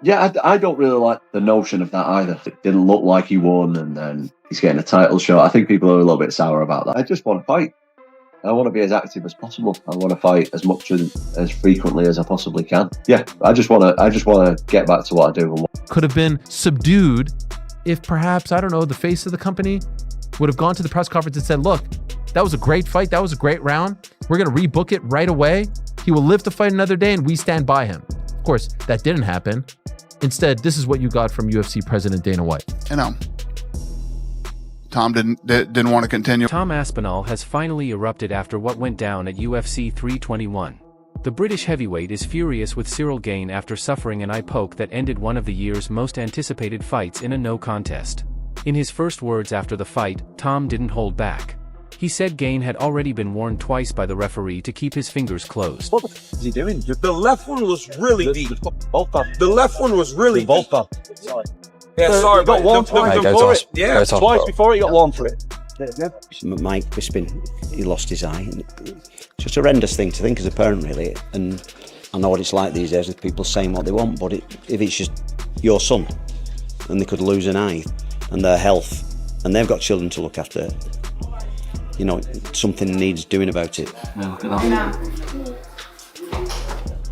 Yeah, I don't really like the notion of that either. It didn't look like he won, and then he's getting a title shot. I think people are a little bit sour about that. I just want to fight. I want to be as active as possible. I want to fight as much and as frequently as I possibly can. Yeah, I just want to get back to what I do. Could have been subdued if perhaps, I don't know, the face of the company would have gone to the press conference and said, look, that was a great fight. That was a great round. We're going to rebook it right away. He will live to fight another day and we stand by him. Of course, that didn't happen. Instead, this is what you got from UFC President Dana White. You know, Tom didn't want to continue. Tom Aspinall has finally erupted after what went down at UFC 321. The British heavyweight is furious with Cyril Gane after suffering an eye poke that ended one of the year's most anticipated fights in a no contest. In his first words after the fight, Tom didn't hold back. He said Gane had already been warned twice by the referee to keep his fingers closed. What the f is he doing? The left one was really deep. The left one was really deep. Sorry. Yeah, sorry, got warned for it. Yeah, twice before he got warned for it. Mike Bisping, he lost his eye. It's just a horrendous thing to think as a parent, really. And I know what it's like these days with people saying what they want, but if it's just your son and they could lose an eye and their health and they've got children to look after, you know, something needs doing about it.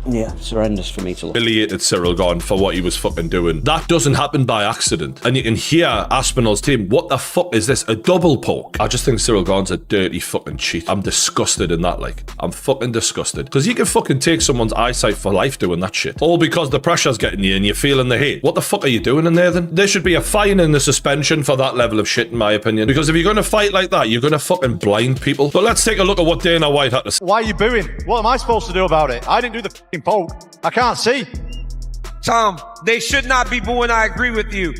Yeah, it's horrendous for me to look. Humiliated Cyril Gane for what he was fucking doing. That doesn't happen by accident. And you can hear Aspinall's team, what the fuck is this? A double poke? I just think Cyril Gane's a dirty fucking cheat. I'm disgusted in that, like. I'm fucking disgusted. Because you can fucking take someone's eyesight for life doing that shit. All because the pressure's getting you and you're feeling the hate. What the fuck are you doing in there then? There should be a fine and a suspension for that level of shit, in my opinion. Because if you're going to fight like that, you're going to fucking blind people. But let's take a look at what Dana White had to say. Why are you booing? What am I supposed to do about it? I didn't do the fucking poke. I can't see. Tom, they should not be booing. I agree with you.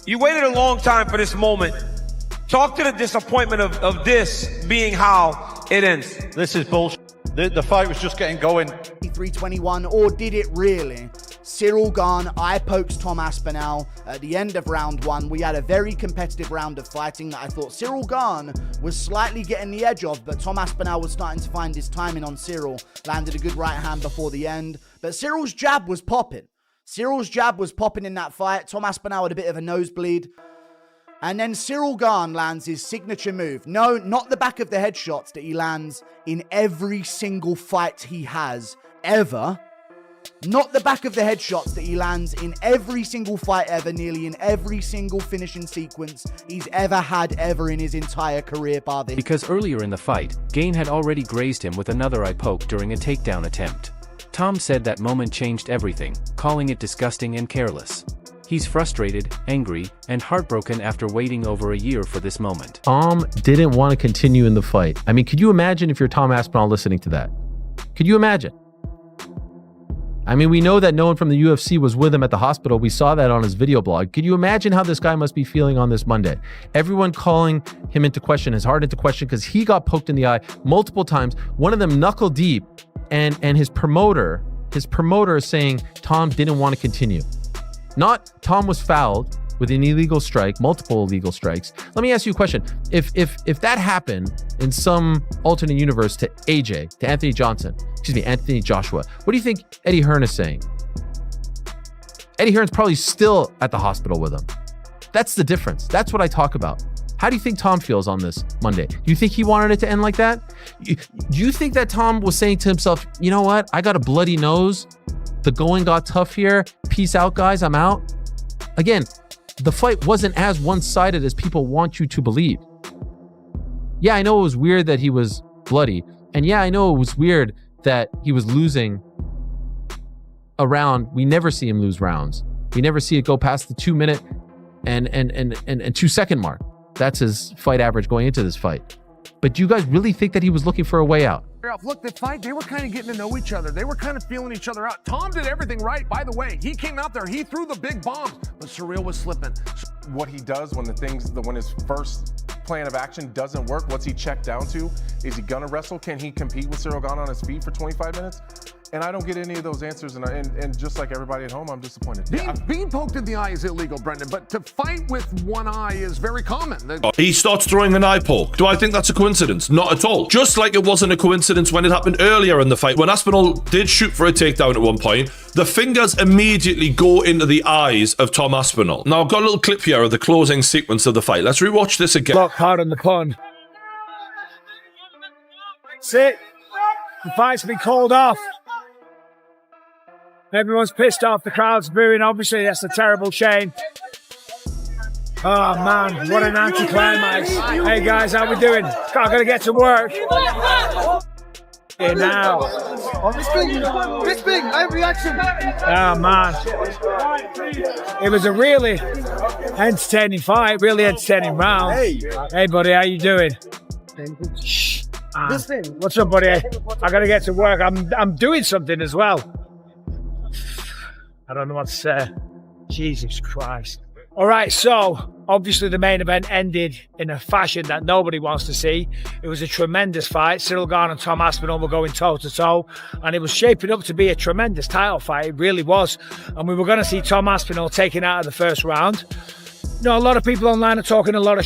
You waited a long time for this moment. Talk to the disappointment of this being how it ends. This is bullshit. The fight was just getting going. 321, or did it really? Cyril Gane eye pokes Tom Aspinall at the end of round one. We had a very competitive round of fighting that I thought Cyril Gane was slightly getting the edge of, but Tom Aspinall was starting to find his timing on Cyril. Landed a good right hand before the end, but Cyril's jab was popping. Cyril's jab was popping in that fight. Tom Aspinall had a bit of a nosebleed. And then Cyril Gane lands his signature move. No, not the back of the head shots that he lands in every single fight he has ever. Not the back of the head shots that he lands in every single fight ever, nearly in every single finishing sequence he's ever had ever in his entire career, bar this. Because earlier in the fight, Gane had already grazed him with another eye poke during a takedown attempt. Tom said that moment changed everything, calling it disgusting and careless. He's frustrated, angry, and heartbroken after waiting over a year for this moment. Tom didn't want to continue in the fight. I mean, could you imagine if you're Tom Aspinall listening to that? Could you imagine? I mean, we know that no one from the UFC was with him at the hospital. We saw that on his video blog. Could you imagine how this guy must be feeling on this Monday? Everyone calling him into question, his heart into question, because he got poked in the eye multiple times, one of them knuckle deep, and his promoter is saying Tom didn't want to continue. Not Tom was fouled with an illegal strike, multiple illegal strikes. Let me ask you a question. If that happened in some alternate universe to AJ, to Anthony Joshua, what do you think Eddie Hearn is saying? Eddie Hearn's probably still at the hospital with him. That's the difference. That's what I talk about. How do you think Tom feels on this Monday? Do you think he wanted it to end like that? Do you think that Tom was saying to himself, you know what? I got a bloody nose. The going got tough here. Peace out, guys. I'm out. Again, the fight wasn't as one-sided as people want you to believe. Yeah, I know it was weird that he was bloody. And yeah, I know it was weird that he was losing a round. We never see him lose rounds. We never see it go past the 2 minute and 2 second mark. That's his fight average going into this fight. But do you guys really think that he was looking for a way out? Look, the fight, they were kind of getting to know each other. They were kind of feeling each other out. Tom did everything right, by the way. He came out there, he threw the big bombs, but Cyril was slipping. What he does when his first plan of action doesn't work, what's he checked down to? Is he gonna wrestle? Can he compete with Ciryl Gane on his feet for 25 minutes? And I don't get any of those answers, and just like everybody at home, I'm disappointed. Being poked in the eye is illegal, Brendan, but to fight with one eye is very common. He starts throwing an eye poke. Do I think that's a coincidence? Not at all. Just like it wasn't a coincidence when it happened earlier in the fight. When Aspinall did shoot for a takedown at one point, the fingers immediately go into the eyes of Tom Aspinall. Now, I've got a little clip here of the closing sequence of the fight. Let's rewatch this again. Look hard on the pun. Sit. The fight's been called off. Everyone's pissed off. The crowd's booing. Obviously, that's a terrible shame. Oh, man. What an anticlimax. Hey, guys, how we doing? I got to get to work. Here now. Oh, this big, live reaction. Oh, man. It was a really entertaining fight, really entertaining round. Hey, buddy, how you doing? What's up, buddy? I got to get to work. I'm doing something as well. I don't know what to say. Jesus Christ. All right, so obviously the main event ended in a fashion that nobody wants to see. It was a tremendous fight. Ciryl Gane and Tom Aspinall were going toe-to-toe, and it was shaping up to be a tremendous title fight. It really was. And we were going to see Tom Aspinall taken out of the first round. You know, a lot of people online are talking a lot of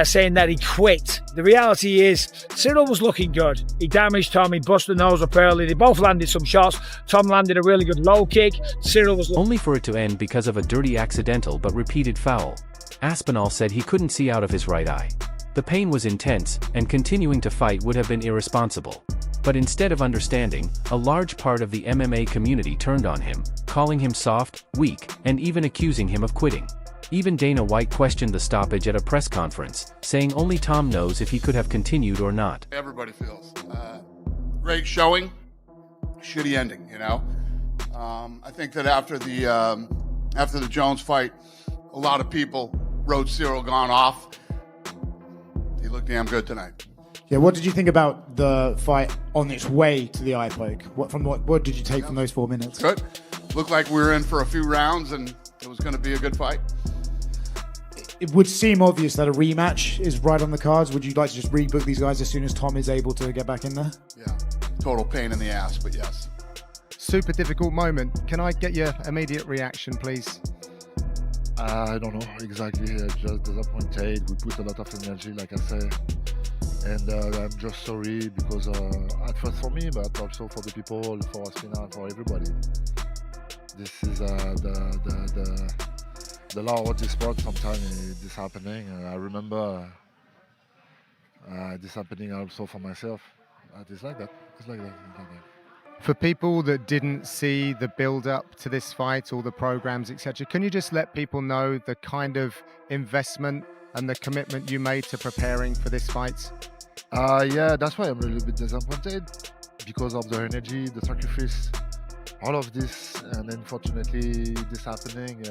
saying that he quit. The reality is, Ciryl was looking good. He damaged Tom, he busted the nose up early. They both landed some shots. Tom landed a really good low kick. Ciryl was... Only for it to end because of a dirty accidental but repeated foul. Aspinall said he couldn't see out of his right eye. The pain was intense, and continuing to fight would have been irresponsible. But instead of understanding, a large part of the MMA community turned on him, calling him soft, weak, and even accusing him of quitting. Even Dana White questioned the stoppage at a press conference, saying only Tom knows if he could have continued or not. Everybody feels. Great showing, shitty ending, you know? I think that after the Jones fight, a lot of people wrote Ciryl Gane off. He looked damn good tonight. Yeah, what did you think about the fight on its way to the eye poke? What did you take from those 4 minutes? Good. Looked like we were in for a few rounds and it was going to be a good fight. It would seem obvious that a rematch is right on the cards. Would you like to just rebook these guys as soon as Tom is able to get back in there? Yeah, total pain in the ass, but yes. Super difficult moment. Can I get your immediate reaction, please? I don't know exactly. Just disappointed. We put a lot of energy, like I say. And I'm just sorry because at first for me, but also for the people, for Aspinall, for everybody. This is the law of this sport. Sometimes this happening. I remember this happening also for myself. It's like that. It's like that. For people that didn't see the build-up to this fight, all the programs, etc., can you just let people know the kind of investment and the commitment you made to preparing for this fight? Yeah, that's why I'm a little bit disappointed because of the energy, the sacrifice, all of this, and unfortunately this happening.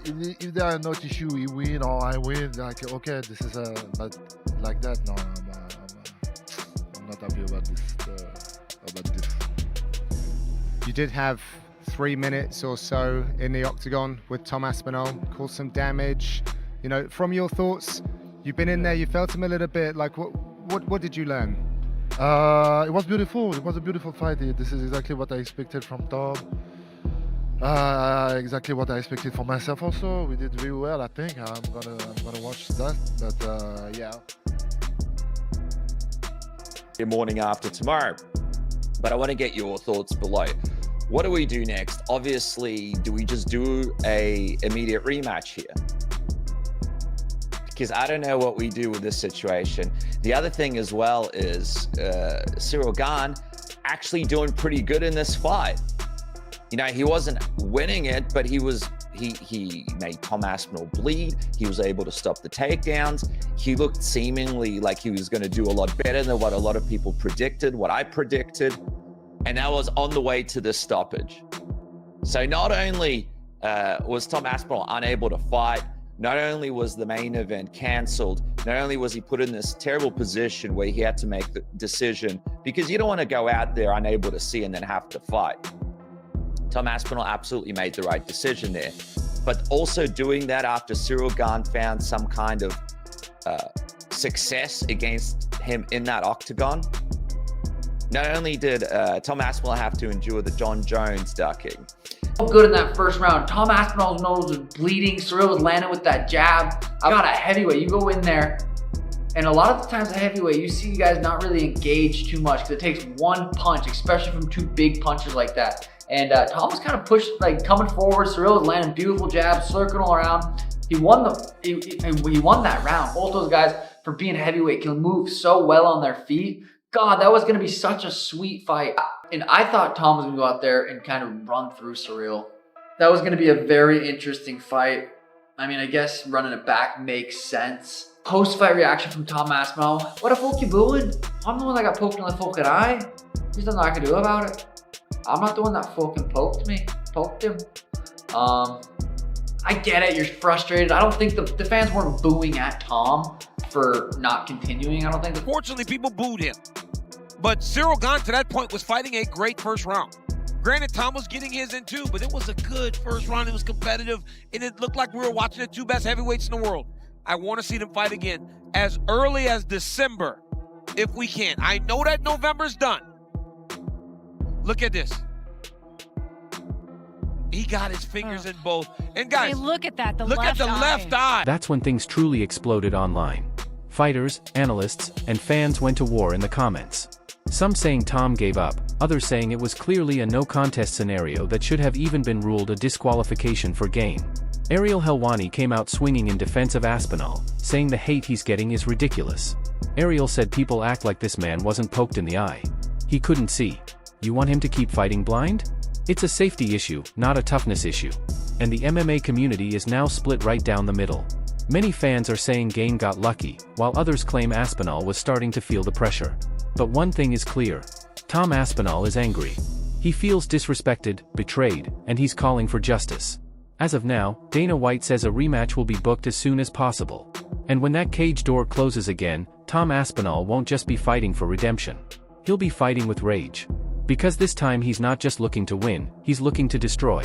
If there are no issue, we win or I win, like okay, this is but like that, no, I'm not happy about this. You did have 3 minutes or so in the octagon with Tom Aspinall, caused some damage. You know, from your thoughts, you've been in there, you felt him a little bit. Like, what did you learn? It was beautiful. It was a beautiful fight. This is exactly what I expected from Tom. Exactly what I expected for myself also. We did very well, I think. I'm gonna watch that. But yeah. Your morning after tomorrow. But I want to get your thoughts below. What do we do next? Obviously, do we just do a immediate rematch here? Because I don't know what we do with this situation. The other thing as well is Ciryl Gane actually doing pretty good in this fight. You know, he wasn't winning it, but he made Tom Aspinall bleed. He was able to stop the takedowns. He looked seemingly like he was going to do a lot better than what a lot of people predicted, what I predicted. And that was on the way to this stoppage. So not only was Tom Aspinall unable to fight, not only was the main event canceled, not only was he put in this terrible position where he had to make the decision, because you don't want to go out there unable to see and then have to fight. Tom Aspinall absolutely made the right decision there. but also doing that after Cyril Gane found some kind of success against him in that octagon. Not only did Tom Aspinall have to endure the Jon Jones ducking. Good in that first round. Tom Aspinall's nose was bleeding. Cyril was landing with that jab. I got a heavyweight. You go in there, and a lot of the times a heavyweight, you see guys not really engage too much because it takes one punch, especially from two big punches like that. And Tom was kind of pushed, like coming forward. Cyril was landing beautiful jabs, circling around. He won that round. Both those guys, for being heavyweight, can move so well on their feet. God, that was going to be such a sweet fight. And I thought Tom was going to go out there and kind of run through Cyril. That was going to be a very interesting fight. I mean, I guess running it back makes sense. Post-fight reaction from Tom Aspinall. What the fuck you booing? I'm the one that got poked in the fucking eye. There's nothing I can do about it. I'm not the one that fucking poked him. I get it, you're frustrated. I don't think the fans weren't booing at Tom for not continuing. I don't think. Fortunately, people booed him. But Cyril Gane, to that point, was fighting a great first round. Granted, Tom was getting his in too, but it was a good first round. It was competitive, and it looked like we were watching the two best heavyweights in the world. I want to see them fight again as early as December, if we can. I know that November's done. Look at this. He got his fingers in both. And guys, hey, look at that, look at the left eye. That's when things truly exploded online. Fighters, analysts, and fans went to war in the comments. Some saying Tom gave up, others saying it was clearly a no-contest scenario that should have even been ruled a disqualification for Gane. Ariel Helwani came out swinging in defense of Aspinall, saying the hate he's getting is ridiculous. Ariel said people act like this man wasn't poked in the eye. He couldn't see. You want him to keep fighting blind? It's a safety issue, not a toughness issue. And the MMA community is now split right down the middle. Many fans are saying Gane got lucky, while others claim Aspinall was starting to feel the pressure. But one thing is clear. Tom Aspinall is angry. He feels disrespected, betrayed, and he's calling for justice. As of now, Dana White says a rematch will be booked as soon as possible. And when that cage door closes again, Tom Aspinall won't just be fighting for redemption. He'll be fighting with rage. Because this time he's not just looking to win, he's looking to destroy.